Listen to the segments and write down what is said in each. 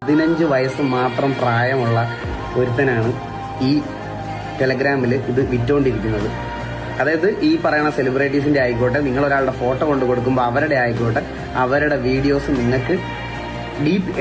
15 വയസ്സ് മാത്രം പ്രായമുള്ള ഒരുത്തനാണ് ഈ ടെലഗ്രാമിൽ ഇത് വിറ്റുകൊണ്ടിരിക്കുന്നത്. അതായത് ഈ പറയുന്ന സെലിബ്രിറ്റീസിന്റെ ആയിക്കോട്ടെ, നിങ്ങൾ ഒരാളുടെ ഫോട്ടോ കൊണ്ട് കൊടുക്കുമ്പോൾ അവരുടെ ആയിക്കോട്ടെ, അവരുടെ വീഡിയോസ് നിങ്ങൾക്ക് ഡീപ്പ്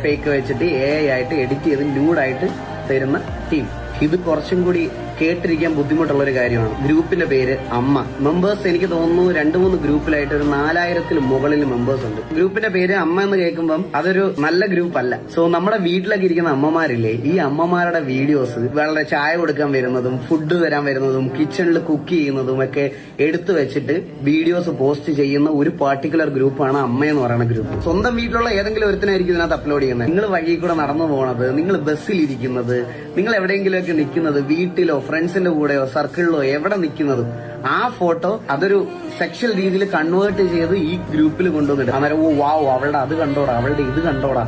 ഫേക്ക് വെച്ചിട്ട് AI ആയിട്ട് എഡിറ്റ് ചെയ്ത് ന്യൂഡായിട്ട് തരുന്ന ടീം. ഇത് കുറച്ചും കൂടി കേട്ടിരിക്കാൻ ബുദ്ധിമുട്ടുള്ള ഒരു കാര്യമാണ്. ഗ്രൂപ്പിന്റെ പേര് അമ്മ. മെമ്പേഴ്സ് എനിക്ക് തോന്നുന്നു 2-3 ഗ്രൂപ്പിലായിട്ട് ഒരു 4000-ൽ മുകളിൽ മെമ്പേഴ്സ് ഉണ്ട്. ഗ്രൂപ്പിന്റെ പേര് അമ്മ എന്ന് കേൾക്കുമ്പം അതൊരു നല്ല ഗ്രൂപ്പ് അല്ല. സോ നമ്മുടെ വീട്ടിലൊക്കെ ഇരിക്കുന്ന അമ്മമാരില്ലേ, ഈ അമ്മമാരുടെ വീഡിയോസ് വളരെ ചായ കൊടുക്കാൻ വരുന്നതും ഫുഡ് തരാൻ വരുന്നതും കിച്ചണിൽ കുക്ക് ചെയ്യുന്നതും ഒക്കെ എടുത്തു വെച്ചിട്ട് വീഡിയോസ് പോസ്റ്റ് ചെയ്യുന്ന ഒരു പാർട്ടിക്കുലർ ഗ്രൂപ്പാണ് അമ്മ എന്ന് പറയുന്ന ഗ്രൂപ്പ്. സ്വന്തം വീട്ടിലുള്ള ഏതെങ്കിലും ഒരുത്തനായിരിക്കും ഇതിനകത്ത് അപ്ലോഡ് ചെയ്യുന്നത്. നിങ്ങൾ വഴി കൂടെ നടന്നു പോണത്, നിങ്ങൾ ബസ്സിൽ ഇരിക്കുന്നത്, നിങ്ങൾ എവിടെയെങ്കിലുമൊക്കെ നിൽക്കുന്നത്, വീട്ടിലോ ഫ്രണ്ട്സിന്റെ കൂടെയോ സർക്കിളിലോ എവിടെ നിൽക്കുന്നതും ആ ഫോട്ടോ അതൊരു സെക്ഷൽ രീതിയിൽ കൺവേർട്ട് ചെയ്ത് ഈ ഗ്രൂപ്പിൽ കൊണ്ടുവന്നിട്ട് അന്നേരം വാവ് അവളുടെ അത് കണ്ടോടാ, അവളുടെ ഇത് കണ്ടോടാ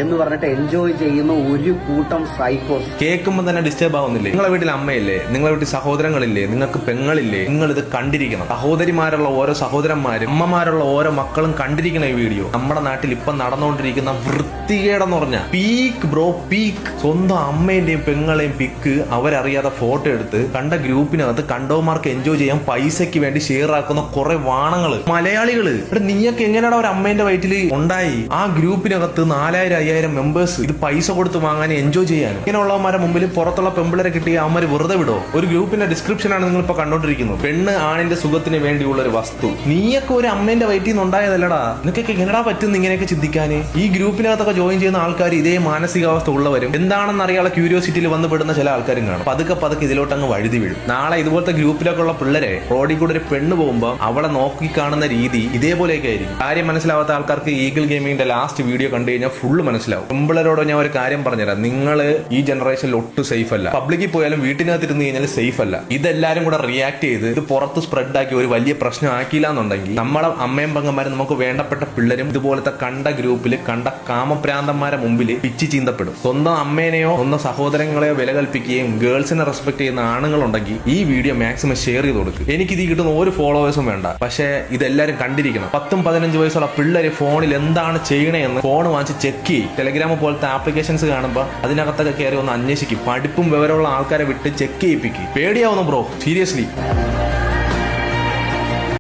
എന്ന് പറഞ്ഞിട്ട് എൻജോയ് ചെയ്യുന്ന ഒരു കൂട്ടം സൈക്കോസ്. കേൾക്കുമ്പോൾ തന്നെ ഡിസ്റ്റർബ് ആവുന്നില്ലേ? നിങ്ങളെ വീട്ടിൽ അമ്മയില്ലേ, നിങ്ങളെ വീട്ടിൽ സഹോദരങ്ങളില്ലേ, നിങ്ങൾക്ക് പെങ്ങളില്ലേ? നിങ്ങൾ ഇത് കണ്ടിരിക്കണം. സഹോദരിമാരുള്ള ഓരോ സഹോദരന്മാരും അമ്മമാരുള്ള ഓരോ മക്കളും കണ്ടിരിക്കണം ഈ വീഡിയോ. നമ്മുടെ നാട്ടിൽ ഇപ്പൊ നടന്നുകൊണ്ടിരിക്കുന്ന വൃത്തികേടെന്ന് പറഞ്ഞ പീക്ക് ബ്രോ, പീക്ക്. സ്വന്തം അമ്മേന്റെയും പെങ്ങളെയും പിക്ക് അവരറിയാതെ ഫോട്ടോ എടുത്ത് കണ്ട ഗ്രൂപ്പിനകത്ത് കണ്ടോമാർക്ക് എൻജോയ് ചെയ്യാൻ പൈസയ്ക്ക് വേണ്ടി ഷെയർ ആക്കുന്ന കുറെ വാണങ്ങള് മലയാളികള്. നീയൊക്കെ എങ്ങനെയാണ് ഒരു അമ്മേന്റെ വയറ്റിൽ ഉണ്ടായി? ആ ഗ്രൂപ്പിനകത്ത് 4000-5000 മെമ്പേഴ്സ് ഇത് പൈസ കൊടുത്ത് വാങ്ങാൻ എൻജോയ് ചെയ്യാനും. ഇങ്ങനെയുള്ളവന്മാരുടെ മുമ്പിൽ പുറത്തുള്ള പെമ്പിളരെ കിട്ടിയ അവന്മാര് വെറുതെ വിടോ? ഒരു ഗ്രൂപ്പിന്റെ ഡിസ്ക്രിപ്ഷനാണ് നിങ്ങൾ ഇപ്പൊ കണ്ടോണ്ടിരിക്കുന്നത്. പെണ്ണ് ആണിന്റെ സുഖത്തിന് വേണ്ടിയുള്ള ഒരു വസ്തു. നീയൊക്കെ ഒരു അമ്മേന്റെ വയറ്റിൽ നിന്ന് ഉണ്ടായതല്ലടാ. നിനക്കൊക്കെ എങ്ങനെടാ പറ്റും ഇങ്ങനെയൊക്കെ ചിന്തിക്കാന്? ഈ ഗ്രൂപ്പിനകത്തൊക്കെ ജോയിൻ ചെയ്യുന്ന ആൾക്കാർ ഇതേ മാനസികാവസ്ഥ ഉള്ളവരും എന്താണെന്ന് അറിയാനുള്ള ക്യൂരിയോസിറ്റിയിൽ വന്ന് പെടുന്ന ചില ആൾക്കാരും കാണും. പതുക്കെ ഇതിലോട്ട് അങ്ങ് വഴുതി വീഴും. നാളെ ഇതുപോലത്തെ ഗ്രൂപ്പിലൊക്കെ ഉള്ള പിള്ളേരെ റോഡിൽ കൂടെ ഒരു പെണ്ണ് പോകുമ്പോൾ അവളെ നോക്കി കാണുന്ന രീതി ഇതേപോലെയൊക്കെ ആയിരിക്കും. കാര്യം മനസ്സിലാവാത്ത ആൾക്കാർക്ക് ഈഗിൾ ഗെയിമിങ്ങിന്റെ ലാസ്റ്റ് വീഡിയോ കണ്ടു കഴിഞ്ഞാൽ ഫുള്ള് മനസ്സിലാവും. പെമ്പിളരോട് ഞാൻ ഒരു കാര്യം പറഞ്ഞുതരാം, നിങ്ങൾ ഈ ജനറേഷനിൽ ഒട്ടും സേഫ് അല്ല. പബ്ലിക്കിൽ പോയാലും വീട്ടിനകത്ത് ഇരുന്ന് കഴിഞ്ഞാൽ സേഫ് അല്ല. ഇതെല്ലാരും കൂടെ റിയാക്ട് ചെയ്ത് ഇത് പുറത്ത് സ്പ്രെഡ് ആക്കി ഒരു വലിയ പ്രശ്നം ആക്കിയില്ല എന്നുണ്ടെങ്കിൽ നമ്മളെ അമ്മയും പെങ്ങന്മാരും നമുക്ക് വേണ്ടപ്പെട്ട പിള്ളേരും ഇതുപോലത്തെ കണ്ട ഗ്രൂപ്പിൽ കണ്ട കാമപ്രാന്തന്മാരെ മുമ്പിൽ പിച്ച് ചീന്തപ്പെടും. സ്വന്തം അമ്മേനെയോ സ്വന്തം സഹോദരങ്ങളെയോ വില കൽപ്പിക്കുകയും ഗേൾസിനെ റെസ്പെക്ട് ചെയ്യുന്ന ആണുങ്ങളുണ്ടെങ്കിൽ ഈ വീഡിയോ മാക്സിമം ഷെയർ ചെയ്ത് കൊടുക്കും. എനിക്ക് ഇത് കിട്ടുന്ന ഒരു ഫോളോവേഴ്സും വേണ്ട, പക്ഷേ ഇതെല്ലാരും കണ്ടിരിക്കണം. 10-15 വയസ്സുള്ള പിള്ളേര് ഫോണിൽ എന്താണ് ചെയ്യണേന്ന് ഫോൺ വാങ്ങിച്ച് ചെക്ക് ചെയ്യും. ടെലഗ്രാം പോലത്തെ ആപ്ലിക്കേഷൻസ് കാണുമ്പോൾ അതിനകത്തൊക്കെ കയറി ഒന്ന് അന്വേഷിക്കും. പഠിപ്പും വിവരമുള്ള ആൾക്കാരെ വിട്ട് ചെക്ക് ചെയ്യിപ്പിക്കും. പേടിയാവുന്നു ബ്രോ, സീരിയസ്ലി.